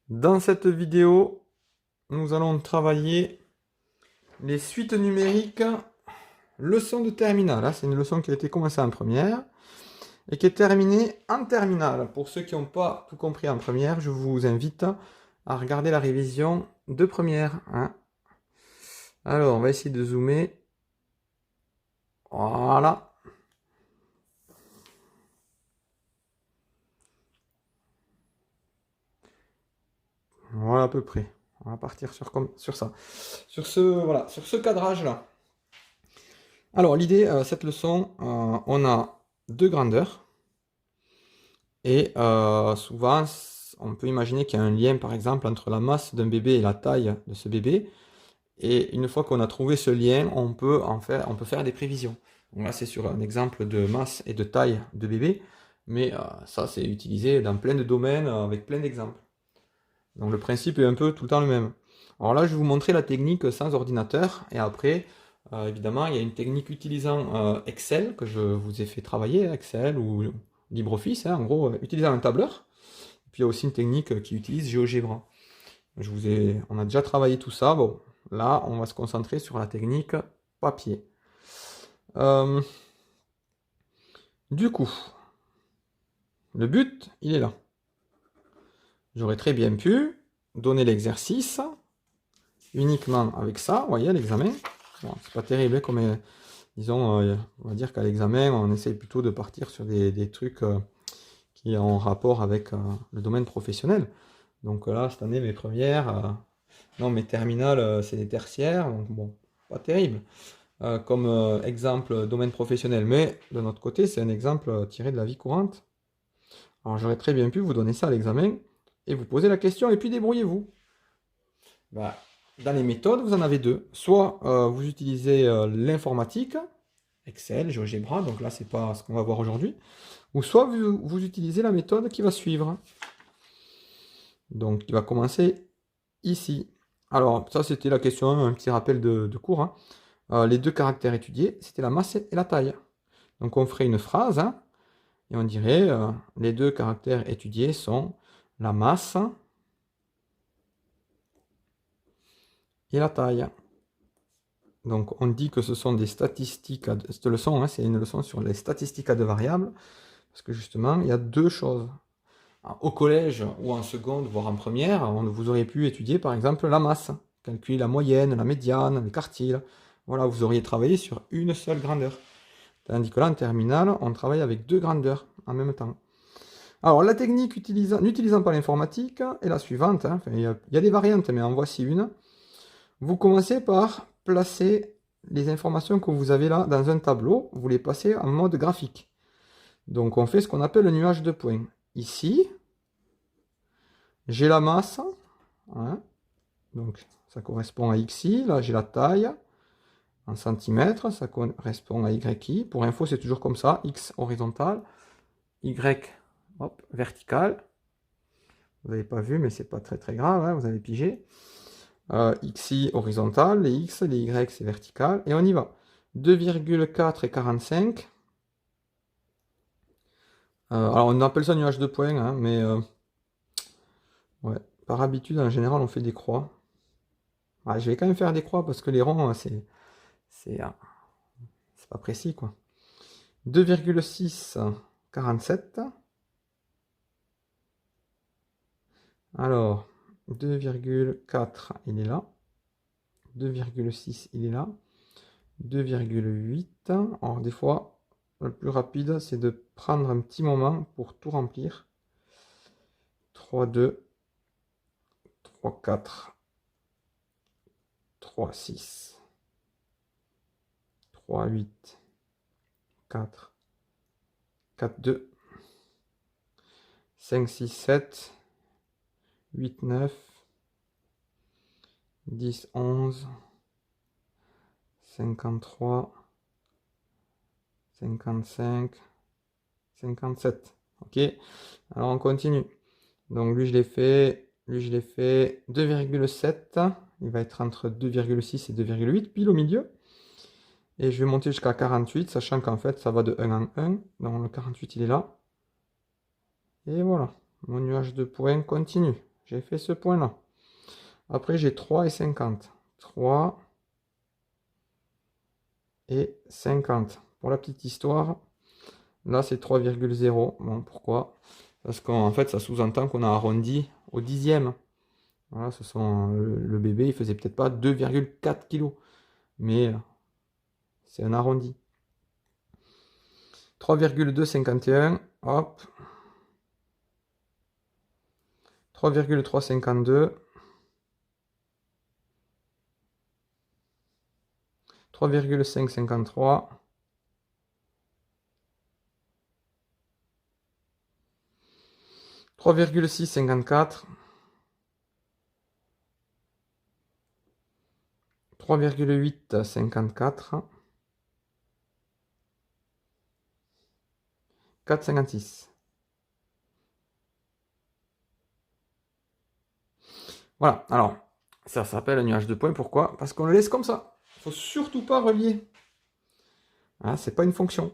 Dans cette vidéo, nous allons travailler les suites numériques, leçon de terminale. C'est une leçon qui a été commencée en première et qui est terminée en terminale. Pour ceux qui n'ont pas tout compris en première, je vous invite à regarder la révision de première. Alors, on va essayer de zoomer. Voilà. Voilà à peu près. On va partir sur ça. Voilà, sur ce cadrage-là. Alors, l'idée, cette leçon, on a deux grandeurs. Et souvent, on peut imaginer qu'il y a un lien, par exemple, entre la masse d'un bébé et la taille de ce bébé. Et une fois qu'on a trouvé ce lien, on peut faire des prévisions. Donc là, c'est sur un exemple de masse et de taille de bébé. Mais ça, c'est utilisé dans plein de domaines avec plein d'exemples. Donc le principe est un peu tout le temps le même. Alors là, je vais vous montrer la technique sans ordinateur. Et après, évidemment, il y a une technique utilisant Excel que je vous ai fait travailler, Excel ou LibreOffice, en gros, utilisant un tableur. Puis il y a aussi une technique qui utilise GeoGebra. On a déjà travaillé tout ça. Bon, là, on va se concentrer sur la technique papier. Euh, du coup, le but, il est là. J'aurais très bien pu donner l'exercice uniquement avec ça, vous voyez, à l'examen. Bon, c'est pas terrible, comme, disons, on va dire qu'à l'examen, on essaye plutôt de partir sur des trucs qui ont rapport avec le domaine professionnel. Donc là, cette année, mes premières, non, mes terminales, c'est des tertiaires, donc bon, pas terrible. Comme exemple domaine professionnel, mais de notre côté, c'est un exemple tiré de la vie courante. Alors j'aurais très bien pu vous donner ça à l'examen et vous poser la question et puis débrouillez-vous. Bah, dans les méthodes, vous en avez deux. Soit vous utilisez l'informatique, Excel, GeoGebra, donc là c'est pas ce qu'on va voir aujourd'hui, ou soit vous utilisez la méthode qui va suivre. Donc qui va commencer ici. Alors ça c'était la question, un petit rappel de cours. Les deux caractères étudiés, c'était la masse et la taille. Donc on ferait une phrase, et on dirait les deux caractères étudiés sont la masse et la taille. Donc on dit que ce sont des statistiques, cette leçon, c'est une leçon sur les statistiques à deux variables, parce que justement, il y a deux choses. Au collège ou en seconde, voire en première, vous auriez pu étudier par exemple la masse, calculer la moyenne, la médiane, les quartiles. Voilà, vous auriez travaillé sur une seule grandeur. Tandis que là, en terminale, on travaille avec deux grandeurs en même temps. Alors, la technique n'utilisant pas l'informatique est la suivante. Il y a des variantes, mais en voici une. Vous commencez par placer les informations que vous avez là dans un tableau. Vous les passez en mode graphique. Donc, on fait ce qu'on appelle le nuage de points. Ici, j'ai la masse. Donc, ça correspond à XI. Là, j'ai la taille en centimètres. Ça correspond à YI. Pour info, c'est toujours comme ça. X horizontal. Y vertical. Vous n'avez pas vu, mais c'est pas très grave, vous avez pigé. XI horizontal, les X, les Y c'est vertical, et on y va. 2,4 et 45. Alors on appelle ça nuage de points, mais ouais, par habitude en général on fait des croix. Je vais quand même faire des croix parce que les ronds c'est pas précis quoi. 2,6, 47. Alors 2,4 il est là. 2,6 il est là. 2,8. Alors des fois, le plus rapide, c'est de prendre un petit moment pour tout remplir. 3,2, 3,4, 3,6, 3,8, 4, 4,2, 5,6, 7, 8, 9, 10, 11, 53, 55, 57. Ok, alors on continue. Donc lui je l'ai fait, 2,7. Il va être entre 2,6 et 2,8, pile au milieu. Et je vais monter jusqu'à 48, sachant qu'en fait ça va de 1 en 1. Donc le 48 il est là. Et voilà, mon nuage de points continue. j'ai fait ce point-là. Après, j'ai 3 et 50. 3 et 50. Pour la petite histoire, là, c'est 3,0. Bon, pourquoi? Parce qu'en fait, ça sous-entend qu'on a arrondi au dixième. Voilà, le bébé, il faisait peut-être pas 2,4 kg. Mais c'est un arrondi. 3,251. Hop. 3,352. 3,553. 3,654. 3,854. 4,56. Voilà, alors, ça s'appelle un nuage de points. Pourquoi? Parce qu'on le laisse comme ça. Il ne faut surtout pas relier. Hein, c'est pas une fonction.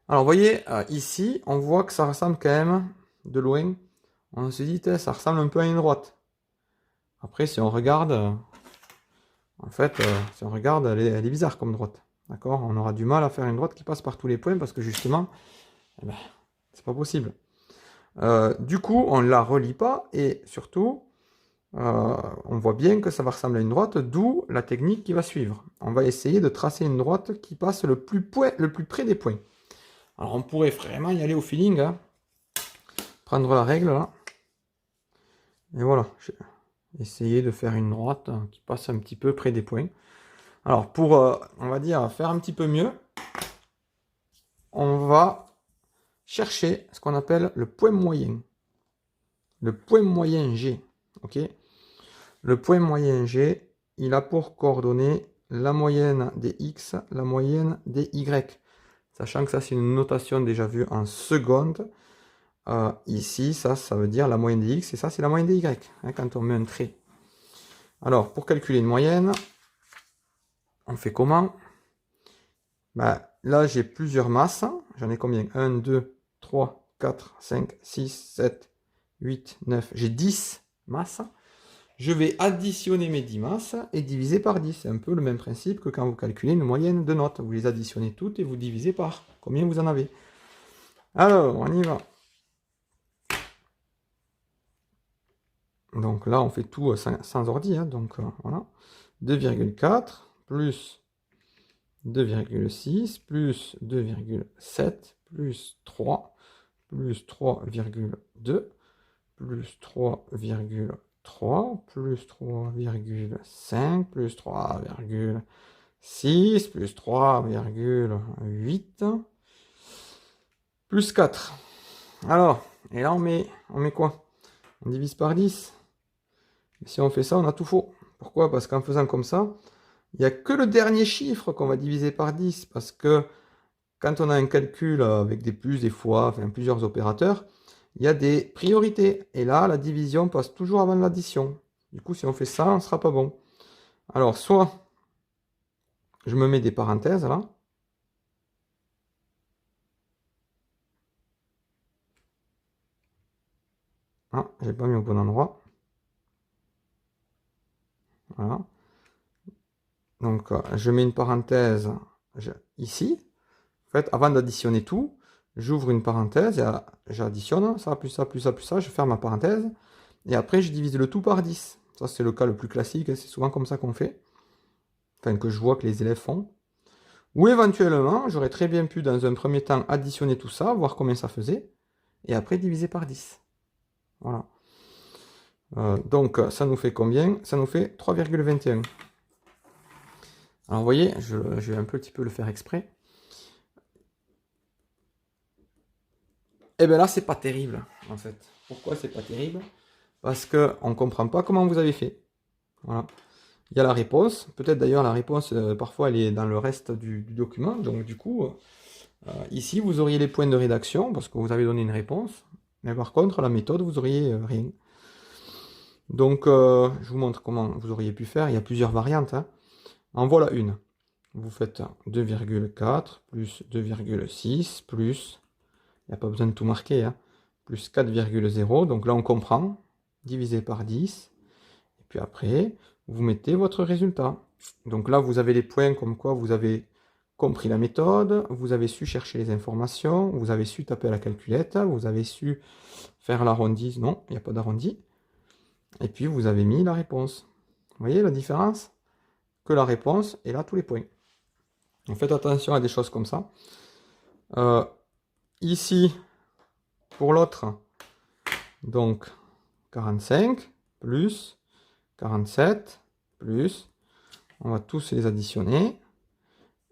Alors, vous voyez, ici, on voit que ça ressemble quand même, de loin, on se dit, ça ressemble un peu à une droite. Après, si on regarde, en fait, si on regarde, elle est bizarre comme droite. D'accord? On aura du mal à faire une droite qui passe par tous les points parce que justement, eh ben, c'est pas possible. Du coup, on ne la relie pas et surtout, on voit bien que ça va ressembler à une droite, d'où la technique qui va suivre. On va essayer de tracer une droite qui passe le plus près des points. Alors on pourrait vraiment y aller au feeling, hein. Prendre la règle là. Et voilà, essayer de faire une droite qui passe un petit peu près des points. Alors pour, on va dire, faire un petit peu mieux, on va chercher ce qu'on appelle le point moyen. Le point moyen G. Ok. Le point moyen G, il a pour coordonnées la moyenne des x, la moyenne des y. Sachant que ça, c'est une notation déjà vue en seconde. Ici, ça veut dire la moyenne des x, et ça, c'est la moyenne des y, hein, quand on met un trait. Alors, pour calculer une moyenne, on fait comment? Ben, là, j'ai plusieurs masses. J'en ai combien? 1, 2, 3, 4, 5, 6, 7, 8, 9. J'ai 10 masses. Je vais additionner mes 10 masses et diviser par 10. C'est un peu le même principe que quand vous calculez une moyenne de notes. Vous les additionnez toutes et vous divisez par combien vous en avez. Alors, on y va. Donc là, on fait tout sans ordi. Hein, donc voilà. 2,4 plus 2,6 plus 2,7 plus 3 plus 3,2 plus 3,3 plus 3,5 plus 3,6 plus 3,8 plus 4. Alors, et là on met quoi? On divise par 10. Et si on fait ça, on a tout faux. Pourquoi? Parce qu'en faisant comme ça, il n'y a que le dernier chiffre qu'on va diviser par 10. Parce que quand on a un calcul avec des plus, des fois, enfin plusieurs opérateurs, il y a des priorités. Et là, la division passe toujours avant l'addition. Du coup, si on fait ça, on ne sera pas bon. Alors, soit je me mets des parenthèses là. Ah, j'ai pas mis au bon endroit. Voilà. Donc, je mets une parenthèse ici. En fait, avant d'additionner tout, j'ouvre une parenthèse et j'additionne ça, plus ça, plus ça, plus ça. Je ferme ma parenthèse. Et après, je divise le tout par 10. Ça, c'est le cas le plus classique. C'est souvent comme ça qu'on fait. Enfin, que je vois que les élèves font. Ou éventuellement, j'aurais très bien pu, dans un premier temps, additionner tout ça, voir combien ça faisait. Et après, diviser par 10. Voilà. Donc, ça nous fait combien? Ça nous fait 3,21. Alors, vous voyez, je vais un petit peu le faire exprès. Et bien là, c'est pas terrible, en fait. Pourquoi c'est pas terrible? Parce qu'on ne comprend pas comment vous avez fait. Voilà. Il y a la réponse. Peut-être d'ailleurs la réponse, parfois, elle est dans le reste du document. Donc, du coup, ici, vous auriez les points de rédaction, parce que vous avez donné une réponse. Mais par contre, la méthode, vous auriez rien. Donc, je vous montre comment vous auriez pu faire. Il y a plusieurs variantes. Hein. En voilà une. Vous faites 2,4 plus 2,6 plus, il n'y a pas besoin de tout marquer, hein, plus 4,0. Donc là, on comprend. divisé par 10. Et puis après, vous mettez votre résultat. Donc là, vous avez les points comme quoi vous avez compris la méthode, vous avez su chercher les informations, vous avez su taper à la calculette, vous avez su faire l'arrondi. Non, il n'y a pas d'arrondi. Et puis, vous avez mis la réponse. Vous voyez la différence? Que la réponse, et là, tous les points. Donc, faites attention à des choses comme ça. Ici, pour l'autre, donc 45 plus 47 plus, on va tous les additionner.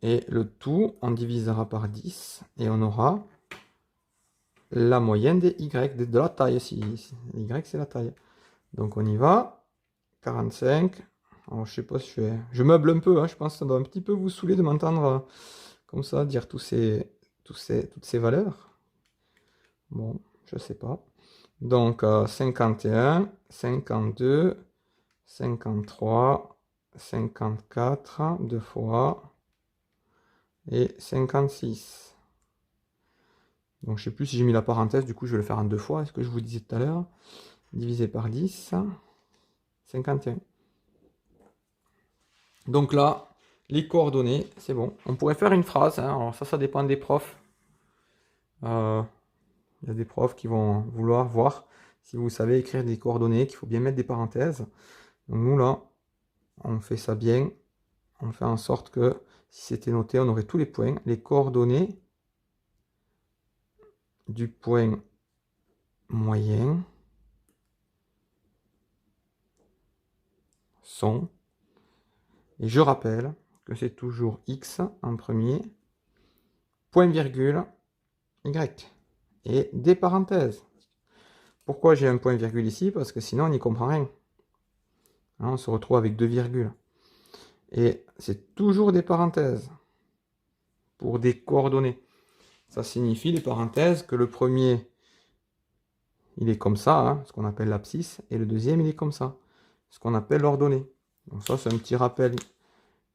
Et le tout, on divisera par 10 et on aura la moyenne des Y, de la taille. Si Y, c'est la taille. Donc on y va. 45. Alors, je sais pas si je meuble un peu, hein, je pense que ça doit un petit peu vous saouler de m'entendre comme ça dire toutes ces valeurs. Bon, je sais pas. Donc 51, 52, 53, 54, deux fois, et 56. Donc je sais plus si j'ai mis la parenthèse, du coup je vais le faire en deux fois, ce que je vous disais tout à l'heure. Divisé par 10, 51. Donc là, les coordonnées, c'est bon. On pourrait faire une phrase, hein. Alors ça dépend des profs. Il y a des profs qui vont vouloir voir si vous savez écrire des coordonnées, qu'il faut bien mettre des parenthèses. Donc nous là, on fait ça bien. On fait en sorte que si c'était noté, on aurait tous les points. Les coordonnées du point moyen sont, et je rappelle que c'est toujours x en premier, point virgule, y, et des parenthèses. Pourquoi j'ai un point virgule ici? Parce que sinon on n'y comprend rien. Hein, on se retrouve avec deux virgules. Et c'est toujours des parenthèses pour des coordonnées. Ça signifie, les parenthèses, que le premier, il est comme ça, hein, ce qu'on appelle l'abscisse, et le deuxième, il est comme ça, ce qu'on appelle l'ordonnée. Donc ça, c'est un petit rappel,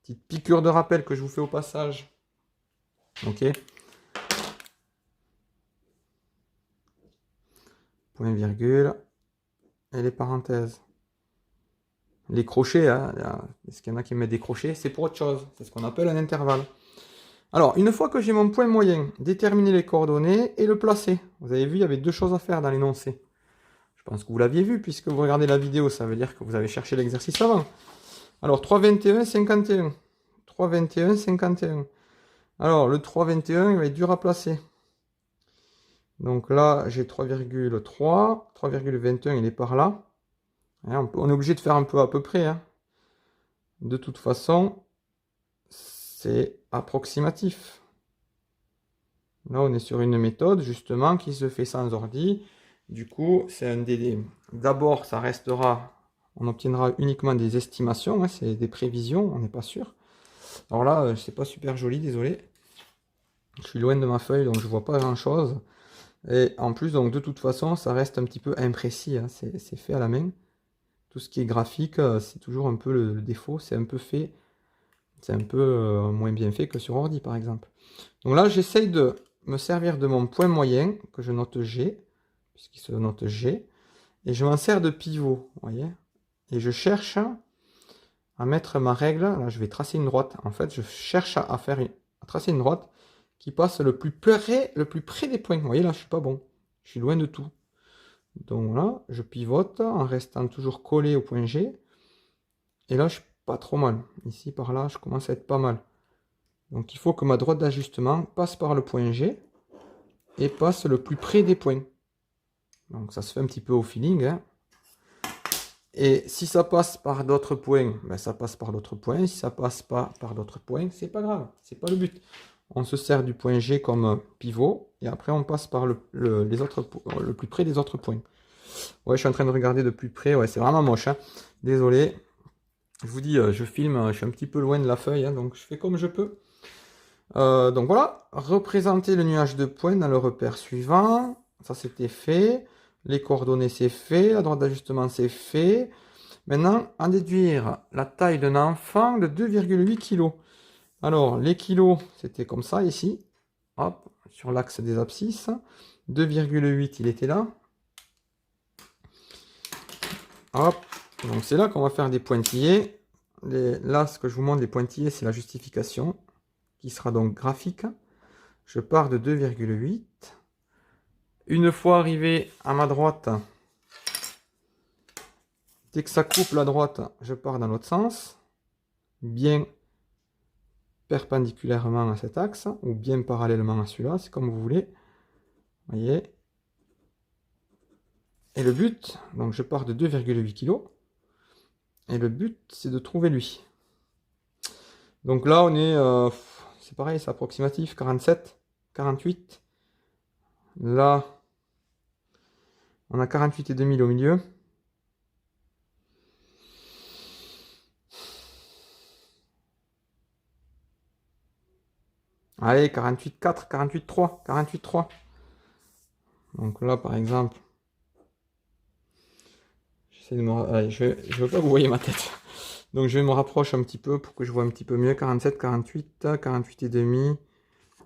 petite piqûre de rappel que je vous fais au passage. Ok. Point virgule, et les parenthèses. Les crochets, hein, est-ce qu'il y en a qui mettent des crochets? C'est pour autre chose, c'est ce qu'on appelle un intervalle. Alors, une fois que j'ai mon point moyen, déterminer les coordonnées et le placer. Vous avez vu, il y avait deux choses à faire dans l'énoncé. Je pense que vous l'aviez vu, puisque vous regardez la vidéo, ça veut dire que vous avez cherché l'exercice avant. Alors, 3,21, 51. 3,21, 51. Alors, le 3,21, il va être dur à placer. Donc là, j'ai 3,3. 3,21, il est par là. On est obligé de faire un peu à peu près. Hein. De toute façon, c'est approximatif. Là, on est sur une méthode, justement, qui se fait sans ordi. Du coup, c'est un délai. D'abord, ça restera, on obtiendra uniquement des estimations, hein, c'est des prévisions, on n'est pas sûr. Alors là, c'est pas super joli, désolé. Je suis loin de ma feuille, donc je vois pas grand-chose. Et en plus, donc de toute façon, ça reste un petit peu imprécis, hein, c'est fait à la main. Tout ce qui est graphique, c'est toujours un peu le défaut, c'est un peu fait, c'est un peu moins bien fait que sur ordi, par exemple. Donc là, j'essaye de me servir de mon point moyen, que je note G, puisqu'il se note G, et je m'en sers de pivot, vous voyez, et je cherche à mettre ma règle, là je vais tracer une droite, en fait je cherche à tracer une droite qui passe le plus près des points, vous voyez là je suis pas bon, je suis loin de tout, donc là je pivote en restant toujours collé au point G, et là je suis pas trop mal, ici par là je commence à être pas mal. Donc il faut que ma droite d'ajustement passe par le point G et passe le plus près des points. Donc ça se fait un petit peu au feeling. Hein. Et si ça passe par d'autres points, ben ça passe par d'autres points. Si ça passe pas par d'autres points, c'est pas grave, c'est pas le but. On se sert du point G comme pivot et après on passe par le plus près des autres points. Ouais, je suis en train de regarder de plus près. Ouais, c'est vraiment moche. Hein. Désolé. Je vous dis, je filme, je suis un petit peu loin de la feuille, hein, donc je fais comme je peux. Donc voilà, représenter le nuage de points dans le repère suivant. Ça c'était fait. Les coordonnées c'est fait. La droite d'ajustement c'est fait. Maintenant, en déduire la taille d'un enfant de 2,8 kg. Alors, les kilos, c'était comme ça ici. Hop, sur l'axe des abscisses. 2,8, il était là. Hop, donc c'est là qu'on va faire des pointillés. Là, ce que je vous montre, les pointillés, c'est la justification, qui sera donc graphique. Je pars de 2,8. Une fois arrivé à ma droite, dès que ça coupe la droite, je pars dans l'autre sens, bien perpendiculairement à cet axe, ou bien parallèlement à celui-là, c'est comme vous voulez. Vous voyez. Et le but, donc je pars de 2,8 kg, et le but, c'est de trouver lui. Donc là, on est, c'est pareil, c'est approximatif, 47, 48. Là, on a 48,5 au milieu. Allez, 48,4, 48,3, 48,3. Donc là, par exemple, j'essaie de me... Allez, je veux pas que vous voyez ma tête. Donc je vais me rapprocher un petit peu pour que je vois un petit peu mieux. 47, 48, 48,5.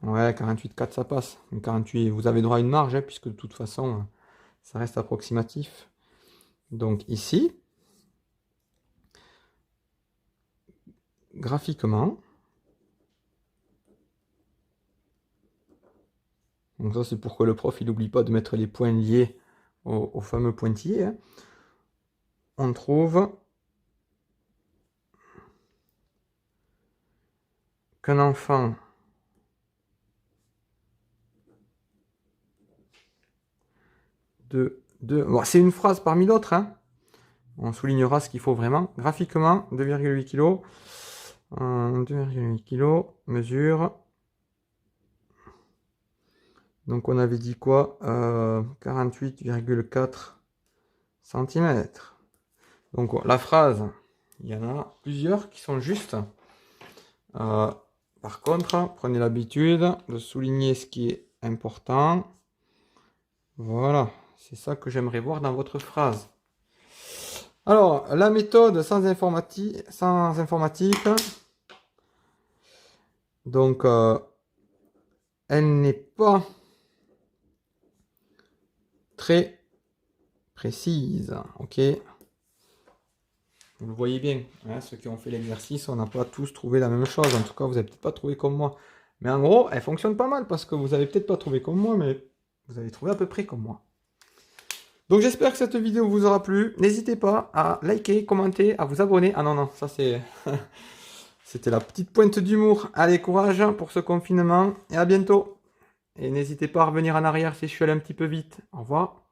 Ouais, 48,4 ça passe. 48, vous avez droit à une marge, hein, puisque de toute façon, ça reste approximatif. Donc ici, graphiquement, donc ça c'est pour que le prof il n'oublie pas de mettre les points liés au fameux pointillé, hein. On trouve qu'un enfant bon, c'est une phrase parmi d'autres, hein. On soulignera ce qu'il faut vraiment. Graphiquement, 2,8 kg. 2,8 kg, mesure. Donc on avait dit quoi? 48,4 cm. Donc la phrase, il y en a plusieurs qui sont justes. Par contre, prenez l'habitude de souligner ce qui est important. Voilà, c'est ça que j'aimerais voir dans votre phrase. Alors, la méthode sans informatique. Donc, elle n'est pas très précise. Ok. Vous le voyez bien, hein, ceux qui ont fait l'exercice, on n'a pas tous trouvé la même chose. En tout cas, vous n'avez peut-être pas trouvé comme moi. Mais en gros, elle fonctionne pas mal parce que vous n'avez peut-être pas trouvé comme moi, mais vous avez trouvé à peu près comme moi. Donc j'espère que cette vidéo vous aura plu. N'hésitez pas à liker, commenter, à vous abonner. Ah non, non, ça c'est... C'était la petite pointe d'humour. Allez, courage pour ce confinement et à bientôt. Et n'hésitez pas à revenir en arrière si je suis allé un petit peu vite. Au revoir.